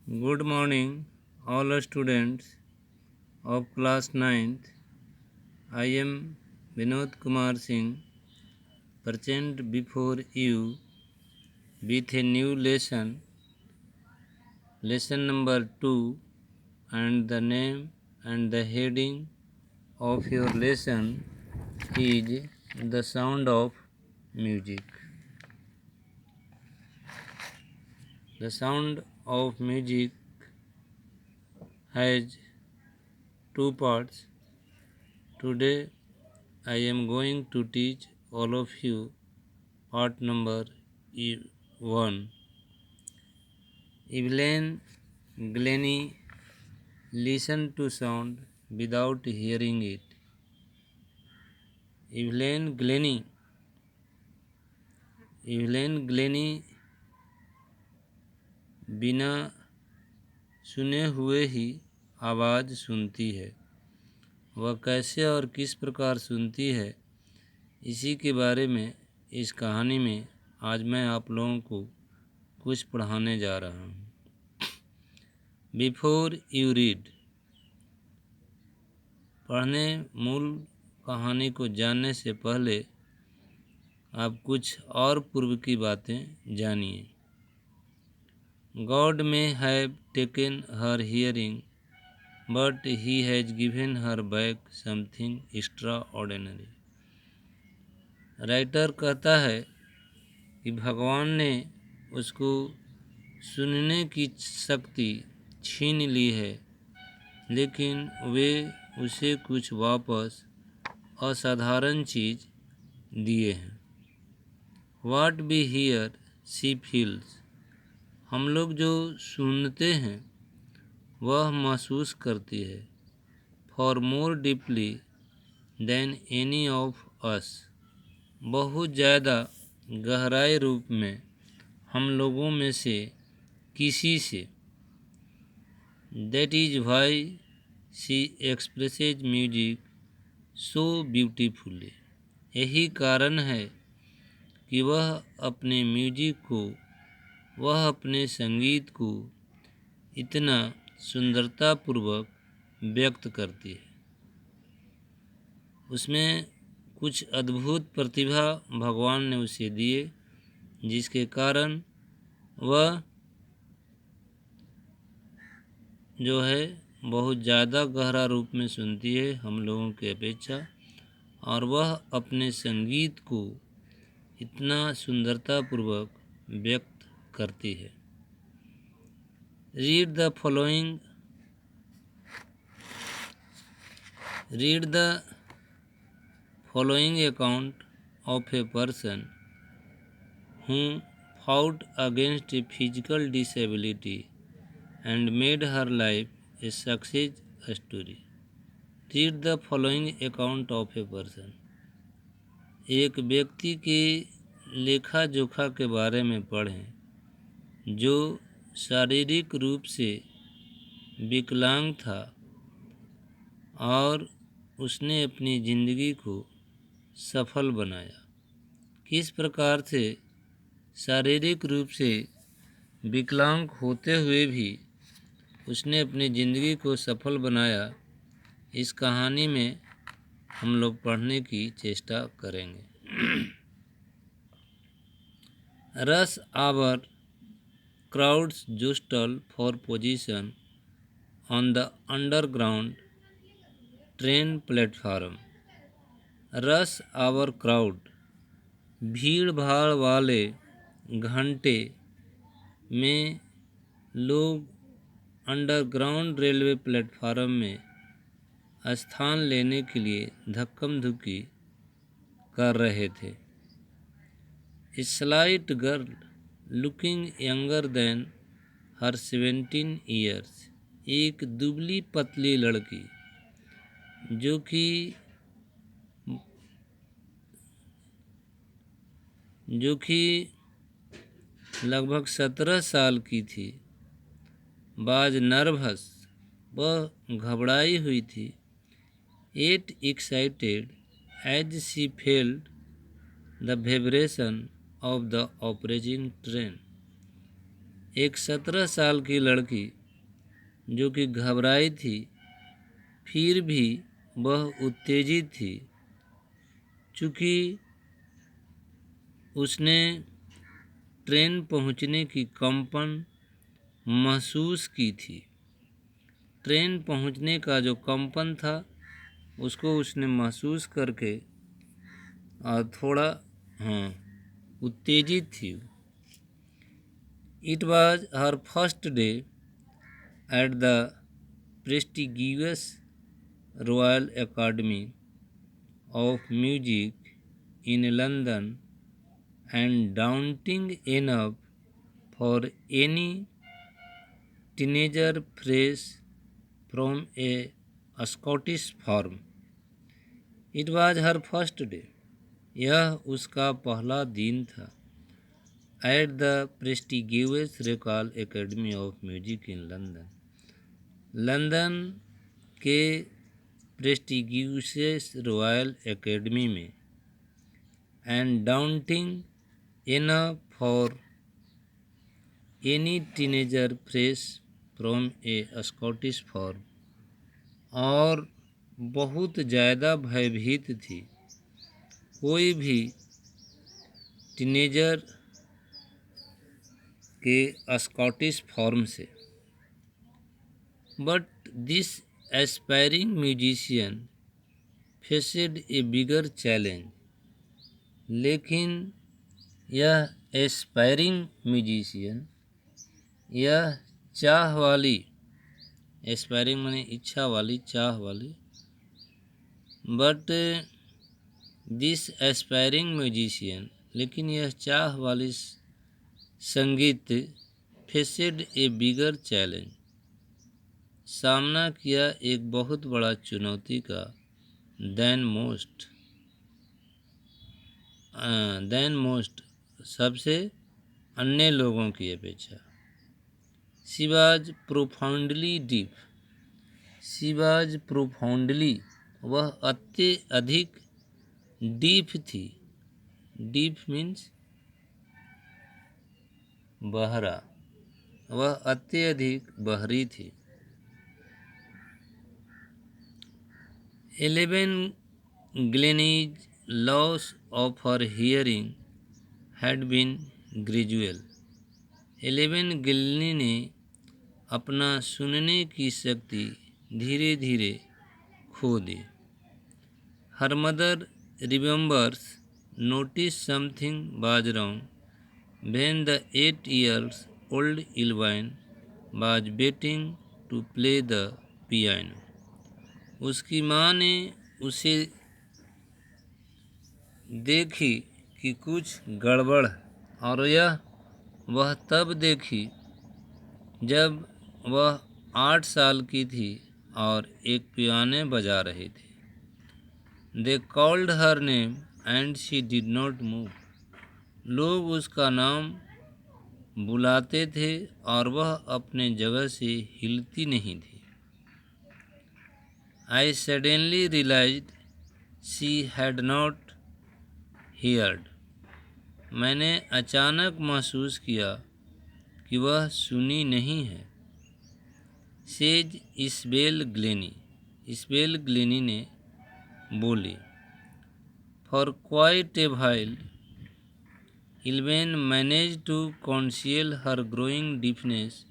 Good morning, all students of class 9th. I am Vinod Kumar Singh, present before you with a new lesson number 2, and the name and the heading of your lesson is The Sound of Music. The sound of music has two parts. Today I am going to teach all of you part number 1. Evelyn Glennie listened to sound without hearing it. Evelyn Glennie बिना सुने हुए ही आवाज़ सुनती है। वह कैसे और किस प्रकार सुनती है, इसी के बारे में इस कहानी में आज मैं आप लोगों को कुछ पढ़ाने जा रहा हूँ। बिफोर यू रीड, पढ़ने मूल कहानी को जानने से पहले आप कुछ और पूर्व की बातें जानिए। God may have taken her hearing, but he has given her back something extraordinary. Writer कहता है कि भगवान ने उसको सुनने की शक्ति छीन ली है, लेकिन वे उसे कुछ वापस असाधारण चीज़ दिए हैं। What we hear, she feels. हम लोग जो सुनते हैं वह महसूस करती है। For more deeply than any of us, बहुत ज़्यादा गहराई रूप में हम लोगों में से किसी से। That is why she expresses music so beautifully. यही कारण है कि वह अपने संगीत को इतना सुंदरतापूर्वक व्यक्त करती है। उसमें कुछ अद्भुत प्रतिभा भगवान ने उसे दिए, जिसके कारण वह जो है बहुत ज़्यादा गहरा रूप में सुनती है हम लोगों के अपेक्षा, और वह अपने संगीत को इतना सुंदरतापूर्वक व्यक्त करती है। Read the following account of a person who fought against a physical disability and made her life a success story. Read the following account of a person. एक व्यक्ति के लेखा जोखा के बारे में पढ़ें जो शारीरिक रूप से विकलांग था और उसने अपनी ज़िंदगी को सफल बनाया। किस प्रकार से शारीरिक रूप से विकलांग होते हुए भी उसने अपनी ज़िंदगी को सफल बनाया, इस कहानी में हम लोग पढ़ने की चेष्टा करेंगे। Rush hour crowds jostle for position on the underground train platform. Rush hour crowd, भीड़ भाड़ वाले घंटे में लोग अंडरग्राउंड रेलवे प्लेटफार्म में स्थान लेने के लिए धक्कम धुक्की कर रहे थे। A slight girl looking younger than her 17 years, एक दुबली पतली लड़की जो कि लगभग 17 साल की थी, बाज नर्वस, वह घबराई हुई थी। Yet excited as she felt the vibration of the approaching train, एक 17 साल की लड़की जो कि घबराई थी, फिर भी वह उत्तेजित थी, चूँकि उसने ट्रेन पहुंचने की कंपन महसूस की थी। ट्रेन पहुंचने का जो कंपन था उसको उसने महसूस करके और थोड़ा उत्तेजित थी। It was her first day at the prestigious Royal Academy of Music in London and daunting enough for any teenager fresh from a Scottish farm. It was her first day. यह उसका पहला दिन था। At the prestigious Royal Academy of Music in London, London के prestigious Royal Academy में, and daunting enough for any teenager fresh from a Scottish farm, और बहुत ज़्यादा भयभीत थी कोई भी टीनेजर के स्कॉटिश फार्म से। But this aspiring musician faced a bigger challenge, लेकिन यह एस्पायरिंग म्यूजिशियन, यह चाह वाली, एस्पायरिंग माने इच्छा वाली, चाह वाली, बट दिस एस्पायरिंग म्यूजिशियन, लेकिन यह चाह वाली संगीत, फेसेड ए बिगर चैलेंज, सामना किया एक बहुत बड़ा चुनौती का, देन मोस्ट सबसे अन्य लोगों की अपेक्षा। She was profoundly deep, she was profoundly, वह अत्यधिक डीप थी। डीप मीन्स बहरा, वह अत्यधिक बहरी थी। 11 Glennie's loss of her hearing had been gradual. 11 Glennie ने अपना सुनने की शक्ति धीरे धीरे खो दी। Her mother remembers noticed something was wrong when the 8-year-old Elvin was waiting to play the piano. उसकी माँ ने उसे देखी कि कुछ गड़बड़, और वह तब देखी जब वह 8 साल की थी और एक पियानो बजा रही थी। They called her name and she did not move. लोग उसका नाम बुलाते थे और वह अपने जगह से हिलती नहीं थी। I suddenly realized she had not heard. मैंने अचानक महसूस किया कि वह सुनी नहीं है। Says Isabel Glenny, Isabel Glenny ने बोली। For quite a while, Elvin managed to conceal her growing deafness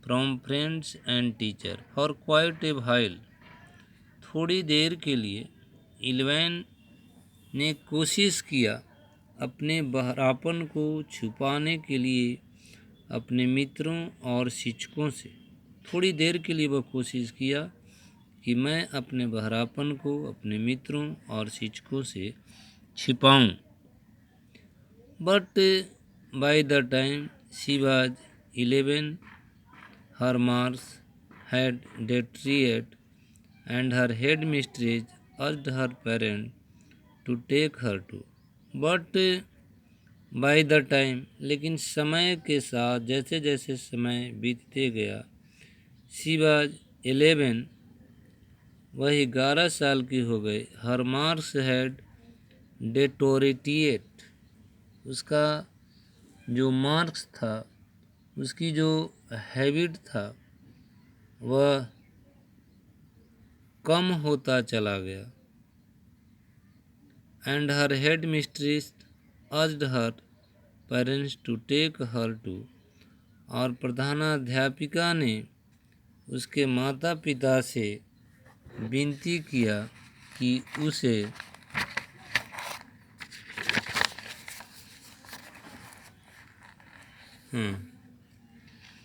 from friends and teachers. For quite a while, थोड़ी देर के लिए इल्वैन ने कोशिश किया अपने बहरापन को छुपाने के लिए अपने मित्रों और शिक्षकों से। थोड़ी देर के लिए वह कोशिश किया कि मैं अपने बहरापन को अपने मित्रों और शिक्षकों से छिपाऊं। But by the time she was 11, her marks had deteriorated and her headmistress urged her parents to take her to. But by the time, लेकिन समय के साथ जैसे जैसे समय बीतते गया, she was 11, वह 11 साल की हो गई। Her marks had deteriorated, उसका जो मार्क्स था उसकी जो हैबिट था वह कम होता चला गया। And her headmistress urged her parents to take her to, और प्रधानाध्यापिका ने उसके माता पिता से विनती किया कि उसे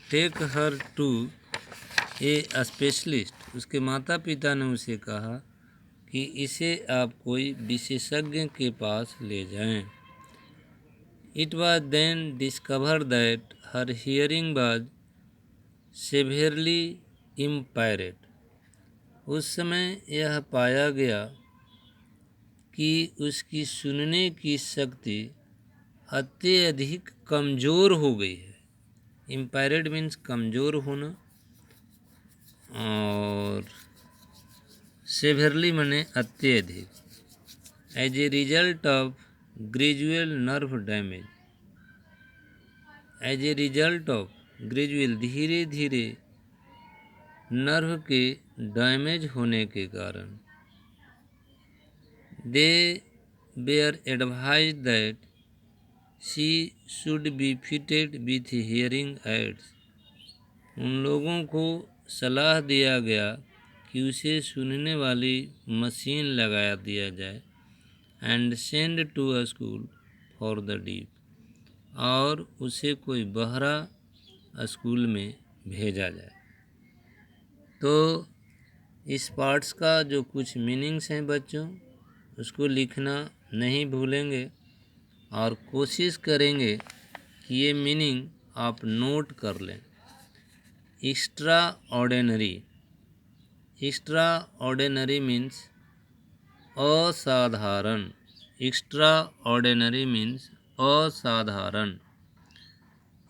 take her to a specialist. उसके माता पिता ने उसे कहा कि इसे आप कोई विशेषज्ञ के पास ले जाएं। It was then discover that her hearing was severely impaired. उस समय यह पाया गया कि उसकी सुनने की शक्ति अत्यधिक कमज़ोर हो गई है। इम्पेयर्ड मीन्स कमज़ोर होना, और सेवियरली माने अत्यधिक। As a result of gradual nerve damage, as a result of gradual धीरे धीरे नर्व के डैमेज होने के कारण they were advised that she should be fitted with hearing aids. उन लोगों को सलाह दिया गया कि उसे सुनने वाली मशीन लगा दिया जाए। And send to a school for the deaf, और उसे कोई बहरा स्कूल में भेजा जाए। तो इस पार्ट्स का जो कुछ मीनिंग्स हैं बच्चों, उसको लिखना नहीं भूलेंगे और कोशिश करेंगे कि ये मीनिंग आप नोट कर लें। Extra ordinary, extra ordinary means असाधारण। एक्स्ट्रा ऑर्डिनरी मीन्स असाधारण।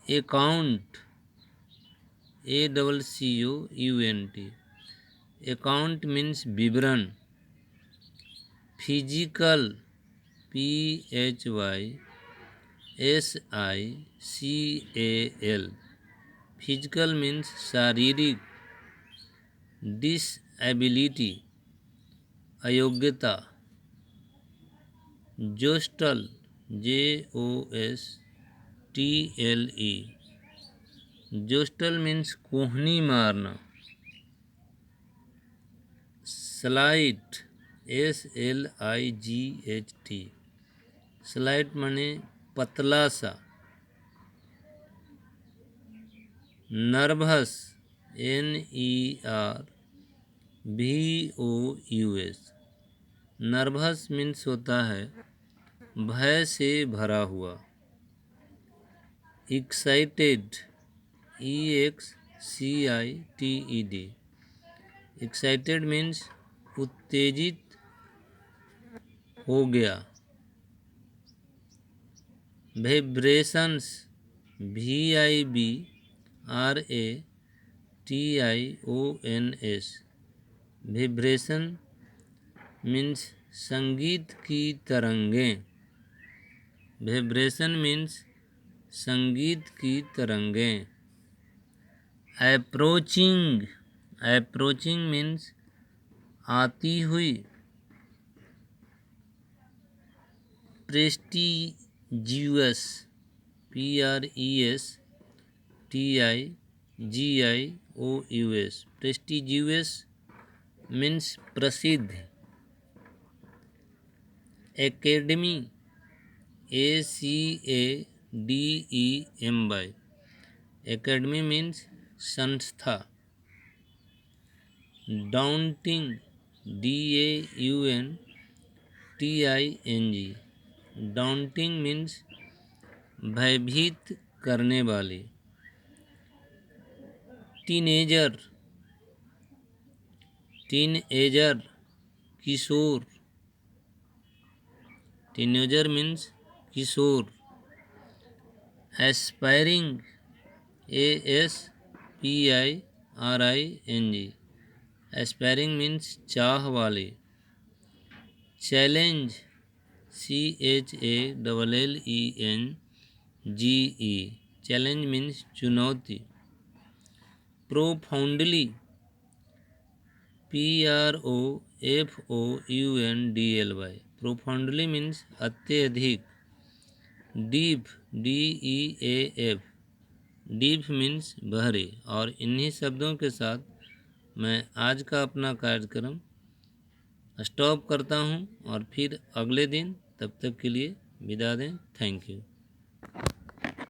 अकाउंट, ACCOUNT, अकाउंट मीन्स विवरण। फिजिकल, PHYSICAL, फिजिकल मीन्स शारीरिक। डिसएबिलिटी, अयोग्यता। जोस्टल, JOSTLE, जोस्टल मीन्स कोहनी मारना। स्लाइट, SLIGHT, स्लाइट माने पतला सा। नर्वस, NERVOUS, नर्वस मीन्स होता है भय से भरा हुआ। एक्साइटेड, EXCITED, एक्साइटेड मीन्स उत्तेजित हो गया। वाइब्रेशंस, VIBRATIONS, वाइब्रेशन मीन्स संगीत की तरंगें। वाइब्रेशन मीन्स संगीत की तरंगें। अप्रोचिंग, अप्रोचिंग मीन्स आती हुई। प्रेस्टिजियस, PRESTIGIOUS, प्रेस्टिजियस मीन्स प्रसिद्ध। एकेडमी, ACADEMY, एकेडमी मीन्स संस्था। डाउंटिंग, DAUNTING, डाउंटिंग मीन्स भयभीत करने वाली। टीनेजर, टीनएजर, किशोर। टीनेजर मीन्स किशोर। एस्पायरिंग, ASPIRING, एस्पायरिंग मीन्स चाह वाली। चैलेंज, CHALLENGE, चैलेंज मीन्स चुनौती। प्रोफाउंडली PROFOUNDLY प्रोफाउंडली मीन्स अत्यधिक। डीप DEAF डीप मीन्स गहरे। और इन्हीं शब्दों के साथ मैं आज का अपना कार्यक्रम स्टॉप करता हूँ और फिर अगले दिन, तब तक के लिए विदा दें। Thank you.